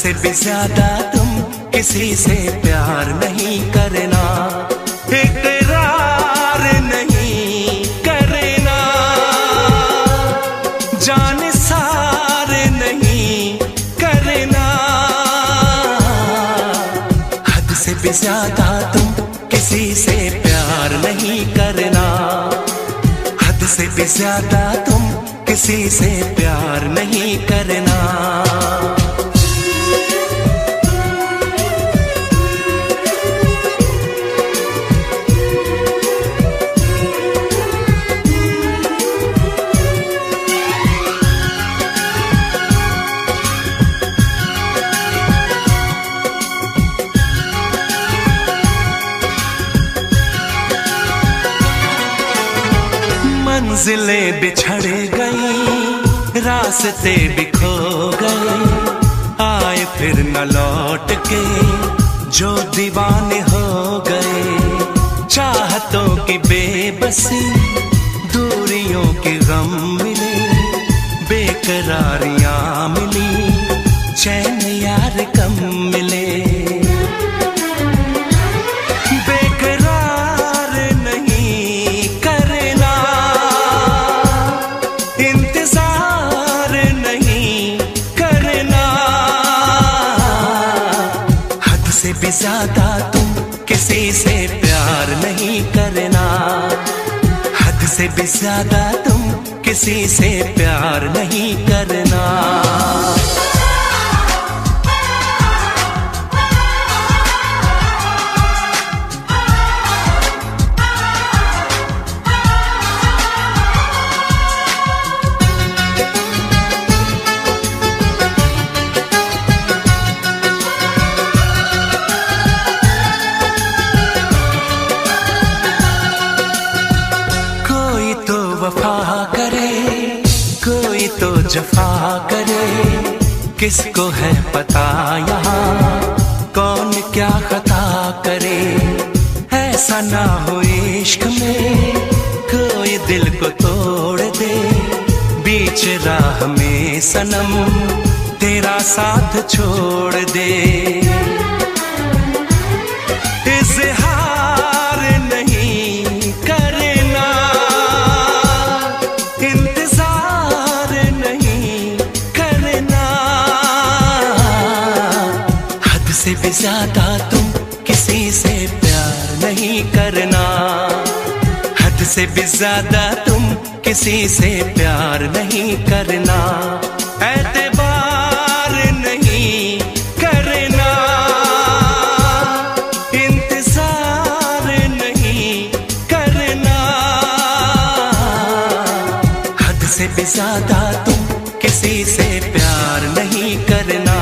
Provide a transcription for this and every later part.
से भी ज्यादा तुम किसी से प्यार नहीं करना, इकरार नहीं करना, जान सार नहीं करना। हद से भी ज्यादा तुम किसी से प्यार नहीं करना, हद से भी ज्यादा तुम किसी से प्यार नहीं करना। मंजिलें बिछड़ गई, रास्ते भी खो गए, आए फिर न लौट के जो दीवाने हो गए। चाहतों की बेबसी, दूरियों के गम मिले, बेकरारियां मिली, चैन यार कम मिले। ज्यादा तुम किसी से प्यार नहीं करना, हद से भी ज्यादा तुम किसी से प्यार नहीं करना। जफा करे, किसको है पता यहाँ कौन क्या खता करे। ऐसा ना हो इश्क में कोई दिल को तोड़ दे, बीच राह में सनम तेरा साथ छोड़ दे। इज़हार नहीं करना, इंतजार नहीं करना, हद से भी ज्यादा तुम किसी से प्यार नहीं करना, हद से भी ज्यादा तुम किसी से प्यार नहीं करना। एतबार नहीं करना, इंतजार नहीं करना, हद से भी ज्यादा तुम किसी से प्यार नहीं करना,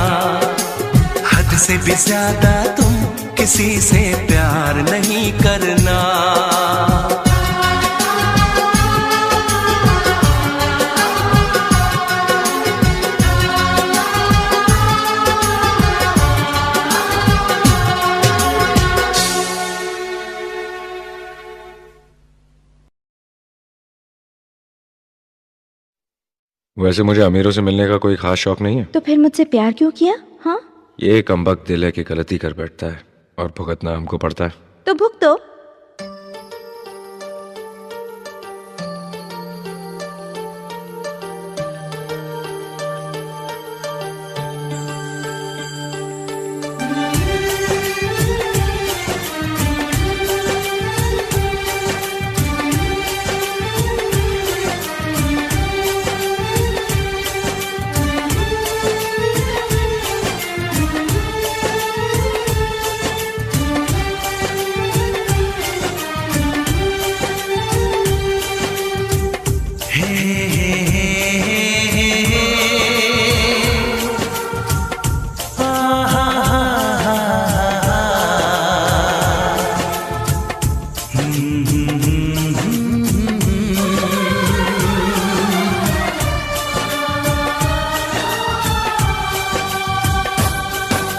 हद से भी ज्यादा तुम किसी से प्यार नहीं करना। वैसे मुझे अमीरों से मिलने का कोई खास शौक नहीं है। तो फिर मुझसे प्यार क्यों किया? हाँ, ये कमबख्त दिल है कि गलती कर बैठता है और भुगतना हमको पड़ता है। तो भुगतो।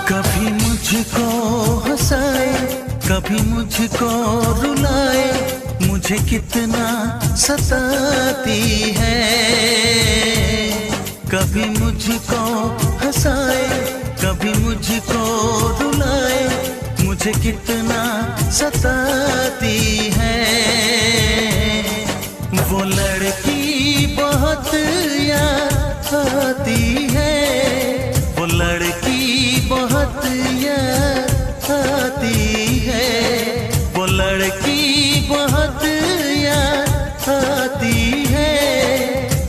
कभी मुझको हंसाए, कभी मुझको रुलाए, मुझे कितना सताती है। कभी मुझको हंसाए, कभी मुझको रुलाए, मुझे कितना सताती है। वो लड़की बहुत याद आती है, वो लड़की बहुत याद आती है, वो लड़की बहुत याद आती है,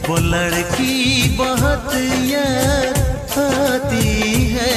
वो लड़की बहुत याद आती है।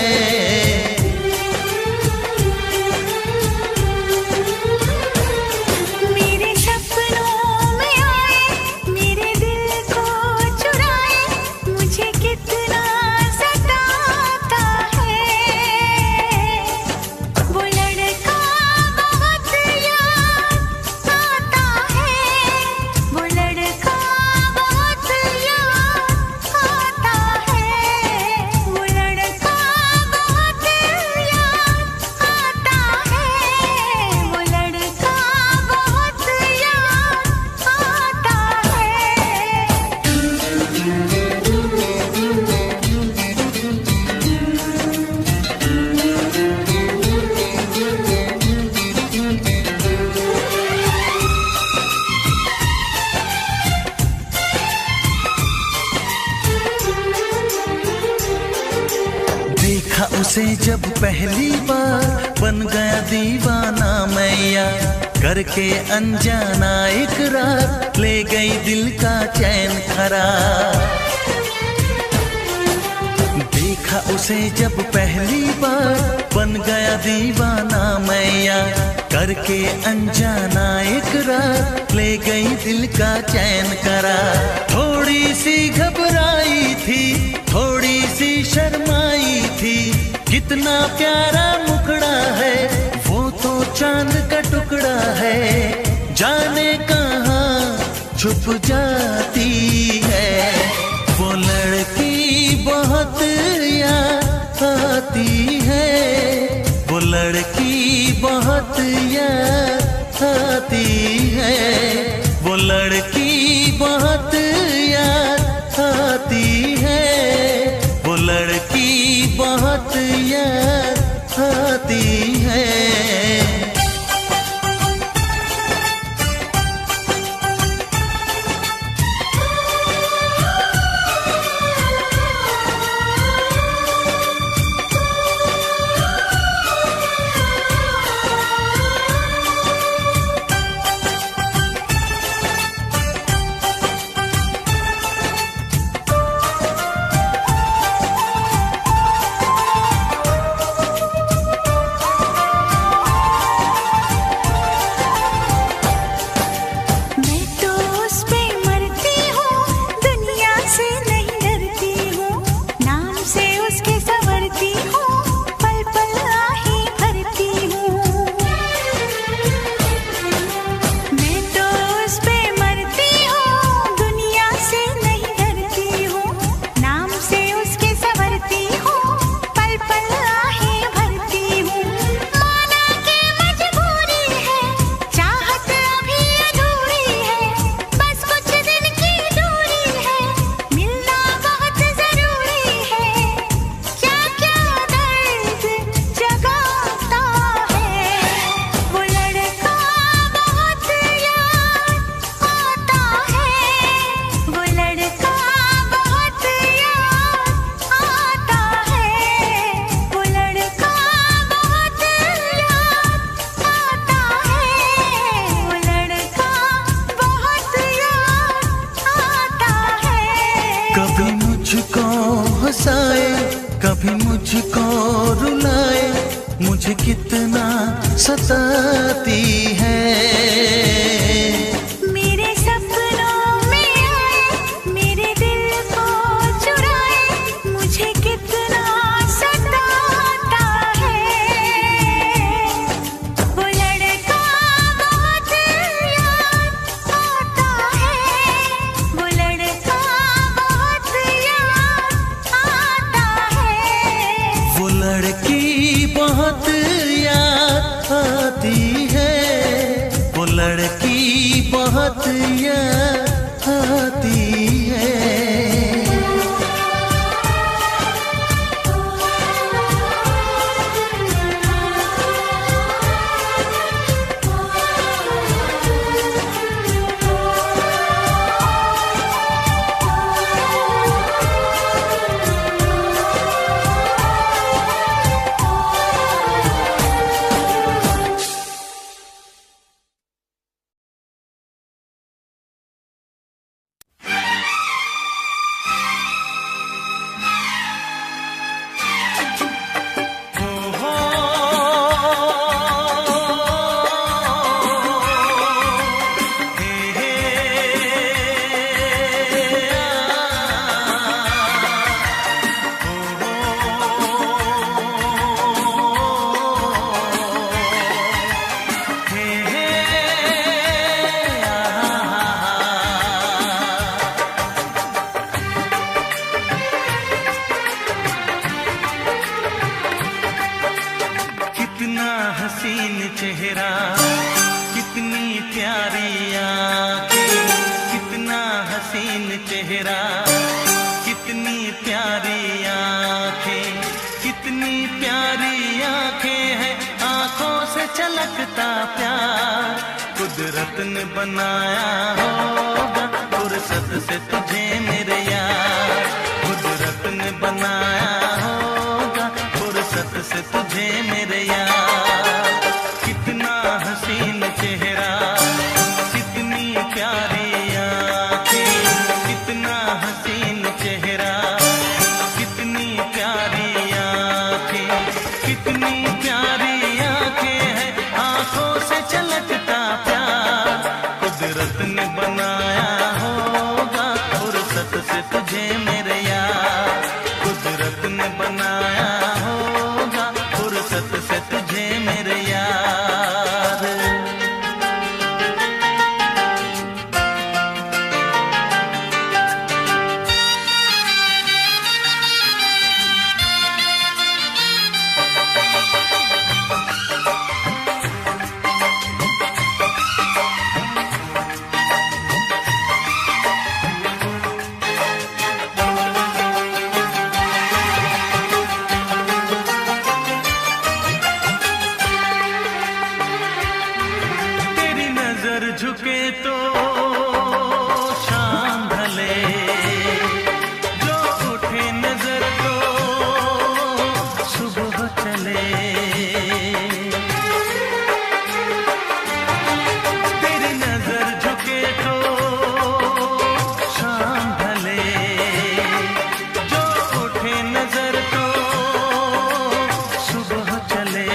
देखा उसे जब पहली बार, बन गया दीवाना मैया, करके अनजाना इकरार, ले गई दिल का चैन करार। देखा उसे जब पहली बार, बन गया दीवाना मैया, करके अनजाना इकरार, ले गई दिल का चैन करार। थोड़ी सी घबराई थी, थोड़ी सी शर्माई थी, कितना प्यारा मुखड़ा है, वो तो चांद का टुकड़ा है, जाने कहाँ छुप जाती है। वो लड़की बहुत याद आती है, वो लड़की बहुत याद आती है, वो लड़की बहुत याद आती है, वो लड़की बहुत याद आती है। हंसाए, कभी मुझको रुलाए, मुझे कितना सताती है। मेरे सपनों में आए, मेरे दिल को चुराए, मुझे कितना सताता है। वो लड़का बहुत याद आता है, वो लड़का बहुत याद आता है। वो लड़की बहुत याद आती है, वो लड़की चेहरा, कितनी प्यारी आंखें, कितना हसीन चेहरा, कितनी प्यारी आंखें, कितनी प्यारी आंखें हैं, आंखों से छलकता प्यार। कुदरत ने बनाया होगा फुर्सत से तुझे मेरे यार, कुदरत ने बनाया होगा फुर्सत से तुझे मेरे यार। कितना हसीन चेहरा, कितनी प्यारी आंखें, कितना हसीन चेहरा, कितनी प्यारी आंखें, कितनी प्यारी आंखें हैं, आंखों से छलकता प्यार। कुदरत ने बनाया होगा फुर्सत से तुझे मेरे यार, कुदरत ने बनाया होगा फुर्सत से तुझे मेरे यार। तेरी नजर झुके तो शाम ढले, जो उठे नजर तो सुबह चले। तेरी नजर झुके तो शाम ढले, जो उठे नजर तो सुबह चले।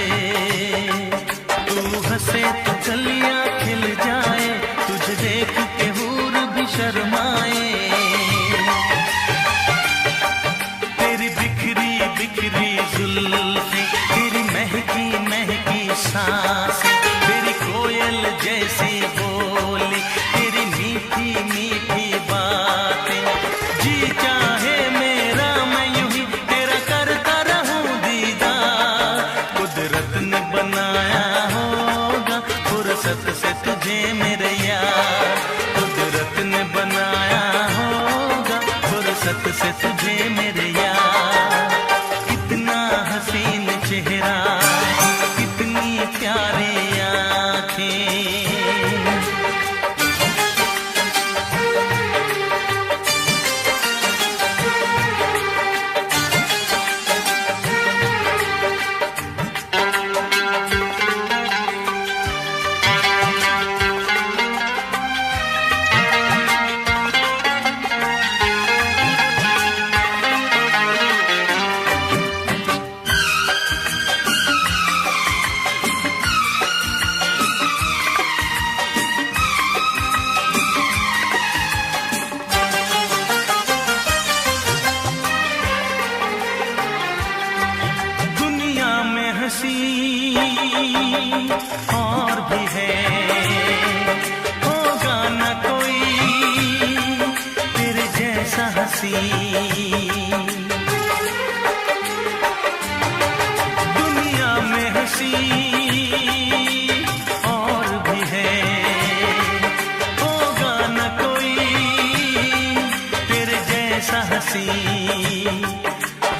तू हंसे तो कलियां खिल जाए, तुझे देख के हूर भी शर्माए। तेरी बिखरी बिखरी जुल्फें, तेरी महकी महकी सांसें, तेरी कोयल जैसी बोली, तेरी मीठी मीठी बातें। जी चाहे मेरा मैं यूं ही तेरा करता रहूं दीदार। कुदरत ने बनाया होगा फुर्सत से तुझे मेरे यार, कुदरत ने बनाया होगा फुर्सत से तुझे मेरे यार। कितना हसीन चेहरा, कितनी प्यारी आंखें। दुनिया में हंसी और भी है, होगा न कोई तेरे जैसा हंसी। दुनिया में हंसी और भी है, होगा न कोई तेरे जैसा हंसी।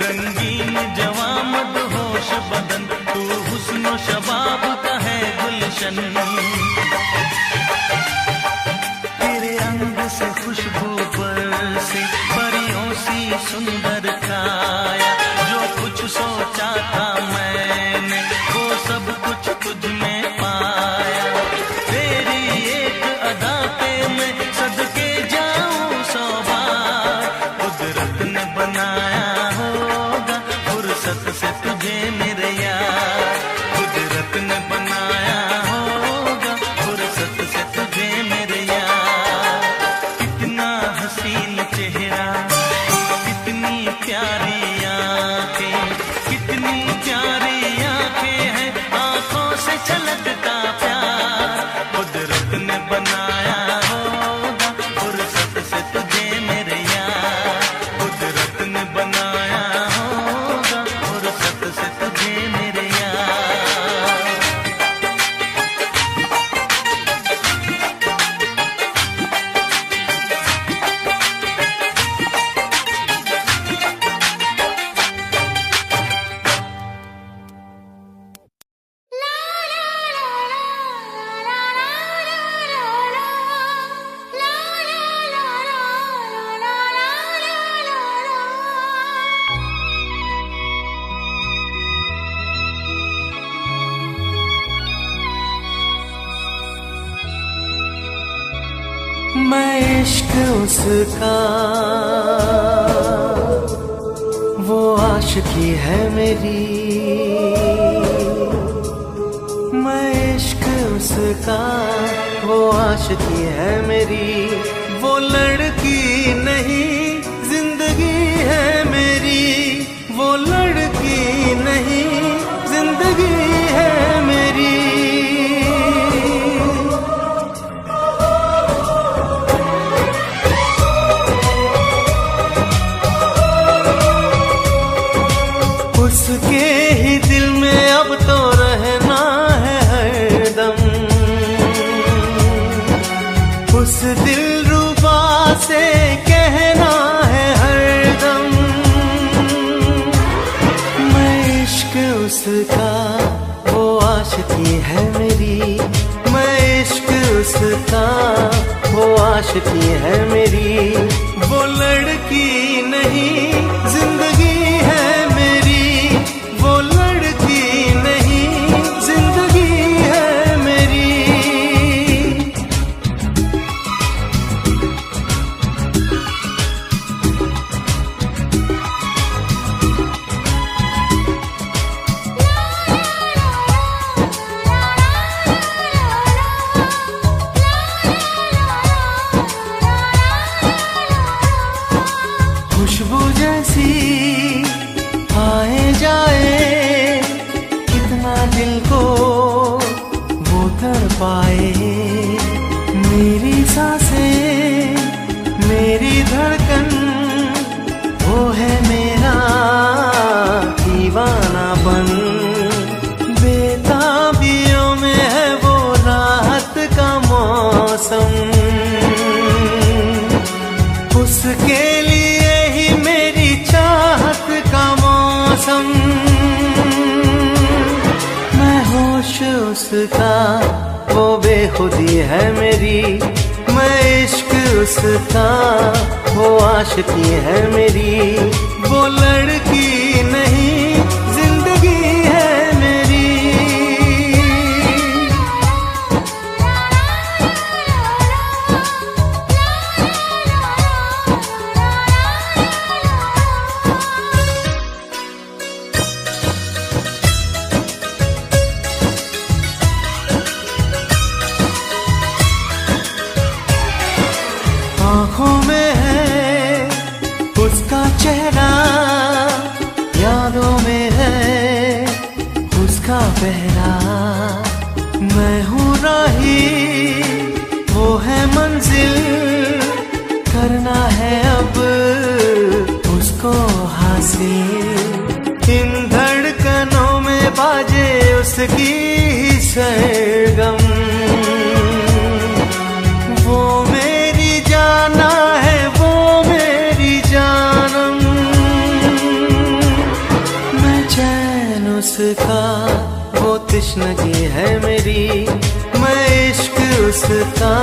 रंगीन जवां मदहोश बदन, तू हुस्न शबाब का है गुलशन। तेरे अंग से खुशबू बरसे, परियों सी सुंदर काया। जो कुछ सोचा था मैंने वो सब कुछ तुझ में पाया। तेरी एक अदा पे मैं सदके जाऊं 100 बार। कुदरत ने बनाया होगा फुर्सत से तुझे मेरे यार, कुदरत ने बनाया होगा फुर्सत से तुझे मेरे यार। कितना हसीन चेहरा, कितनी प्यारी उसका वो आशिकी है मेरी, मैं इश्क उसका वो आशिकी है मेरी, वो लड़की नहीं जिंदगी है मेरी, वो लड़की नहीं जिंदगी है मेरी। उसके ही दिल में अब तो रहना है हरदम, उस दिलरुबा से कहना है हरदम, मैं इश्क उसका वो आशिकी है मेरी, मैं इश्क उसका वो आशिकी है मेरी, वो लड़की नहीं जिंदगी है मेरी, वो लड़की नहीं जिंदगी है मेरी। खुशबू जैसी आए जाए, कितना दिल को वो कर पाए, मेरी सांसें मेरी धड़कन वो है मेरा दीवानापन, बेताबियों में है वो राहत का मौसम, उसके लिए ही मेरी चाहत का मौसम, मैं होश उसका वो बेखुदी है मेरी, मैं इश्क उसका वो आशिकी है मेरी, वो लड़की नहीं जिंदगी है मेरी। आँखों में है उसका चेहरा, यादों में है उसका पहरा, मैं हूँ राही वो है मंजिल, करना है अब उसको हासिल, इन धड़कनों में बाजे उसकी ही सरगम, वो मेरी जाना है वो मेरी जानम, मैं चैन उसका वो तृष्णगी है मेरी, मैं इश्क उसका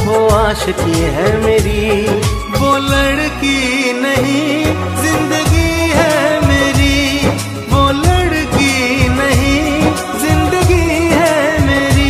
वो आशिकी है मेरी, वो लड़की नहीं जिंदगी है मेरी, वो लड़की नहीं जिंदगी है मेरी।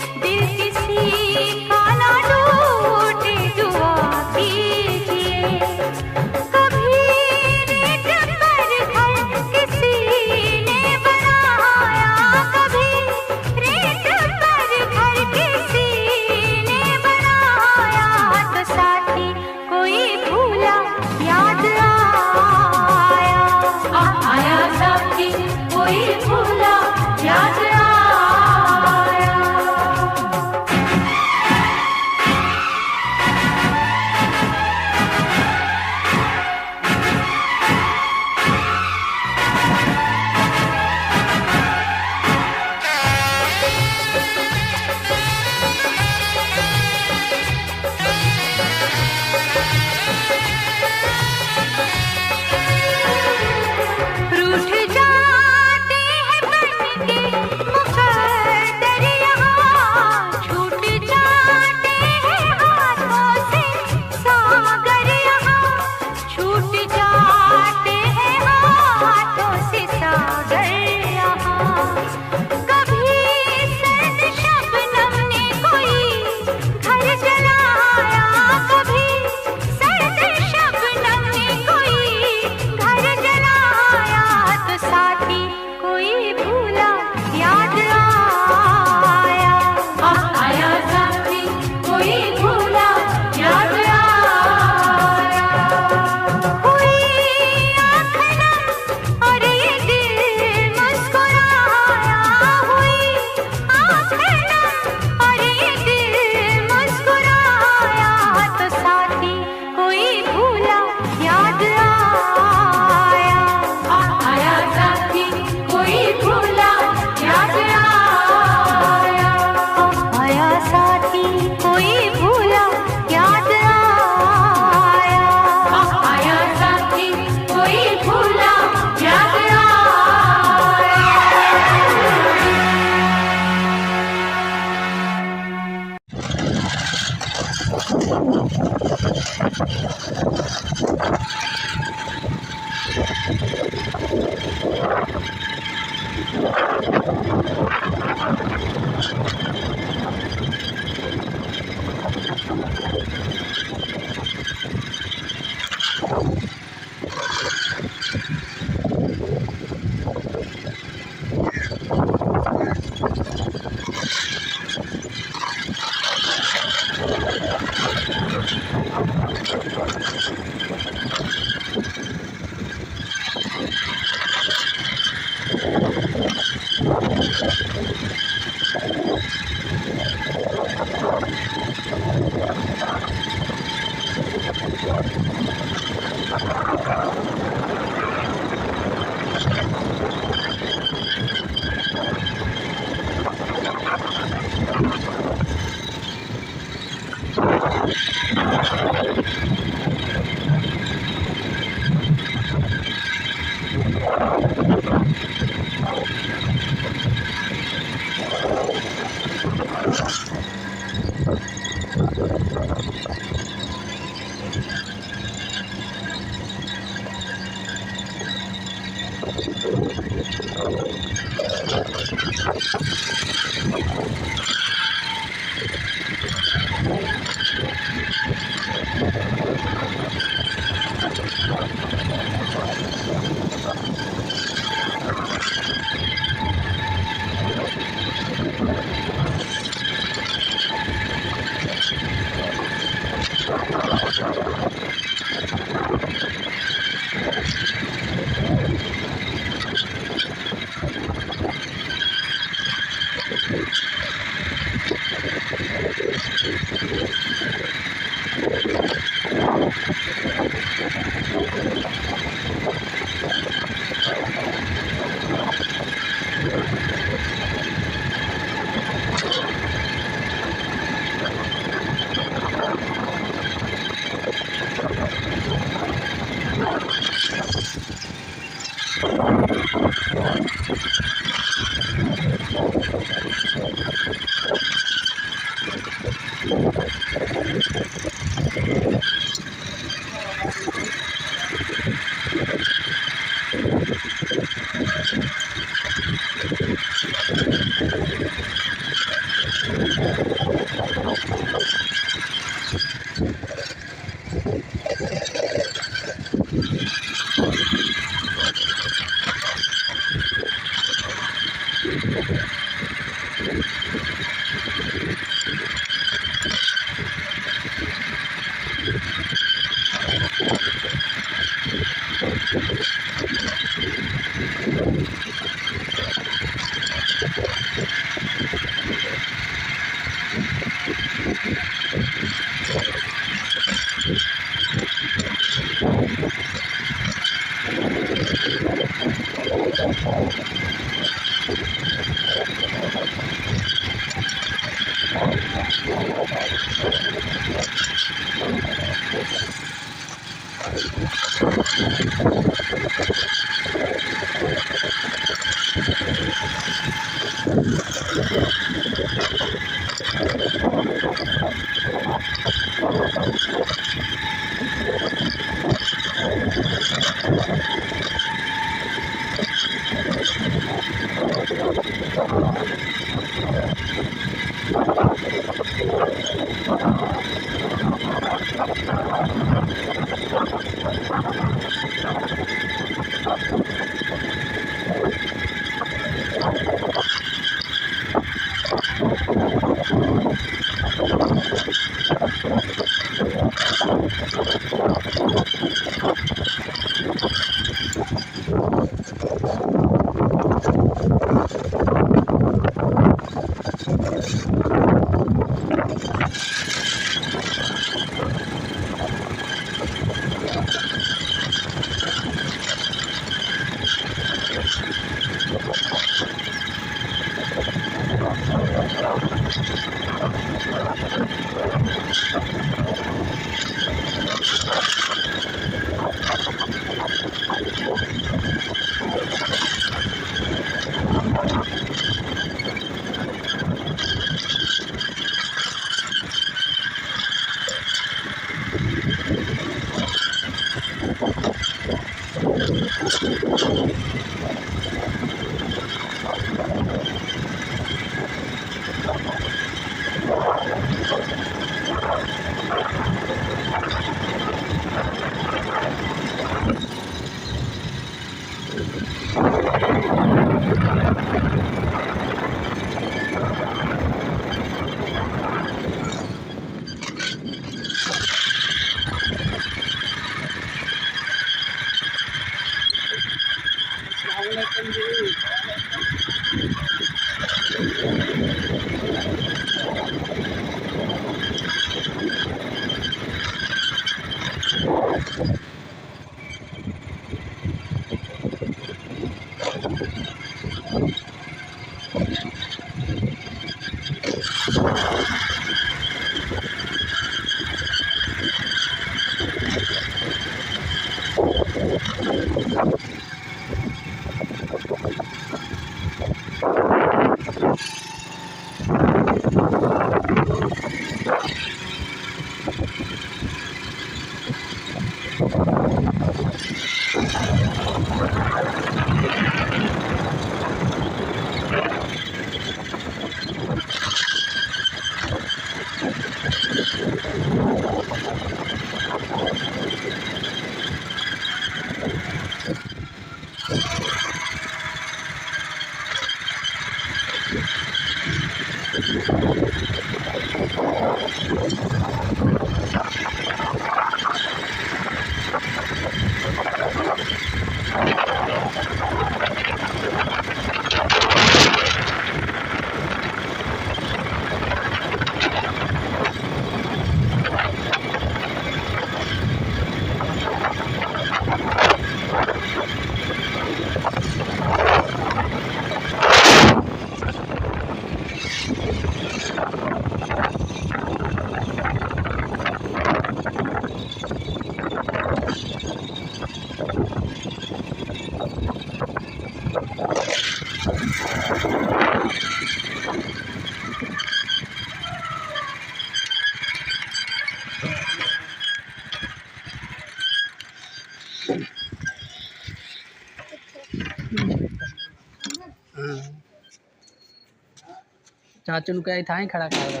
चाचू ਨੂੰ ਕਹੇ ਥਾਂ ਹੀ ਖੜਾ ਕਰ ਦੋ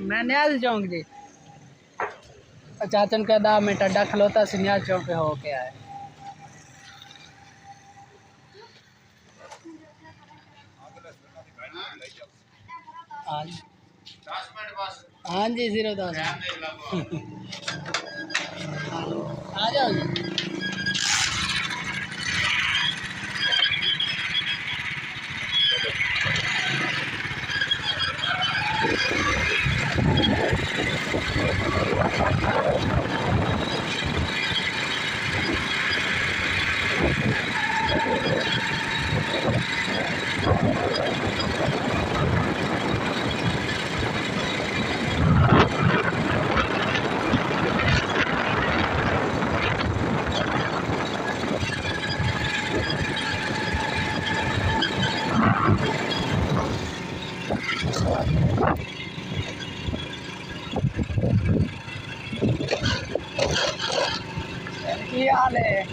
मैं न्याज चौक जी चाचन का 10 मिनट अड्डा खलोता से न्याज चौक पे होके आए हाँ जी 010 आ जाओ जी ਕੀ ਹਾਲ ਹੈ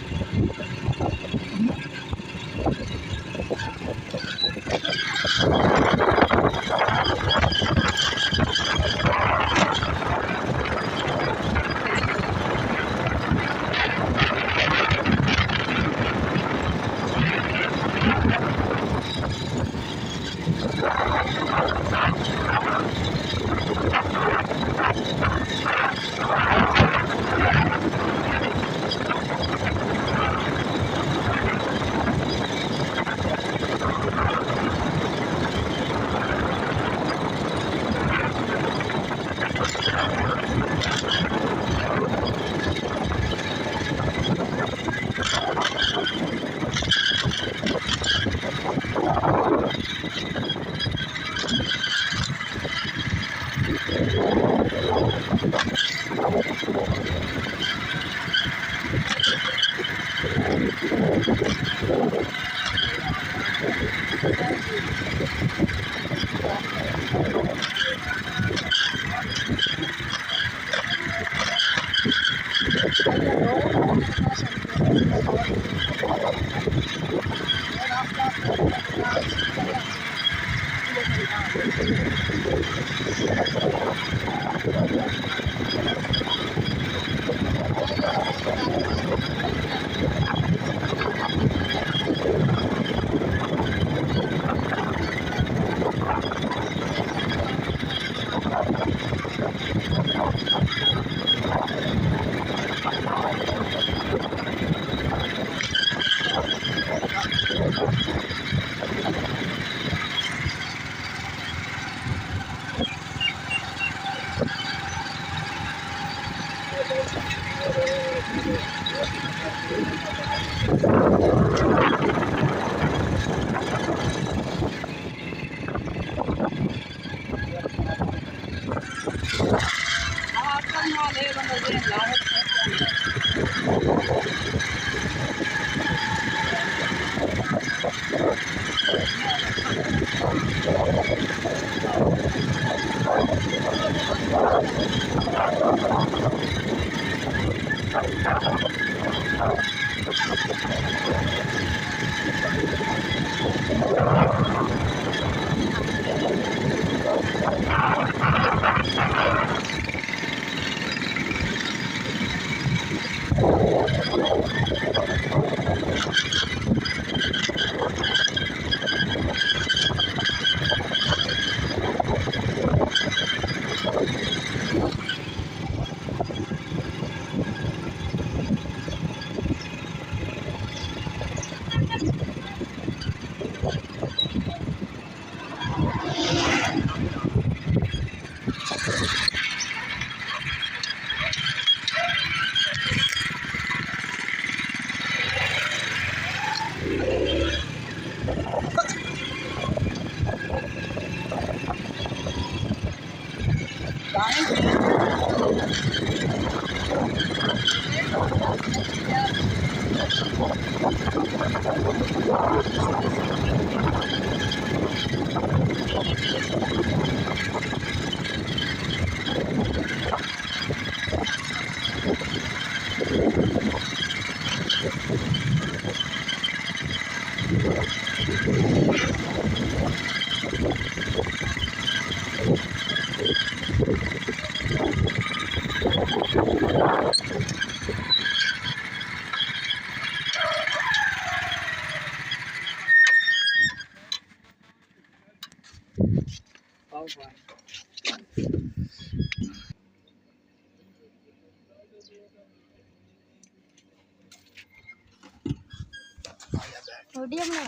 वीडियो बना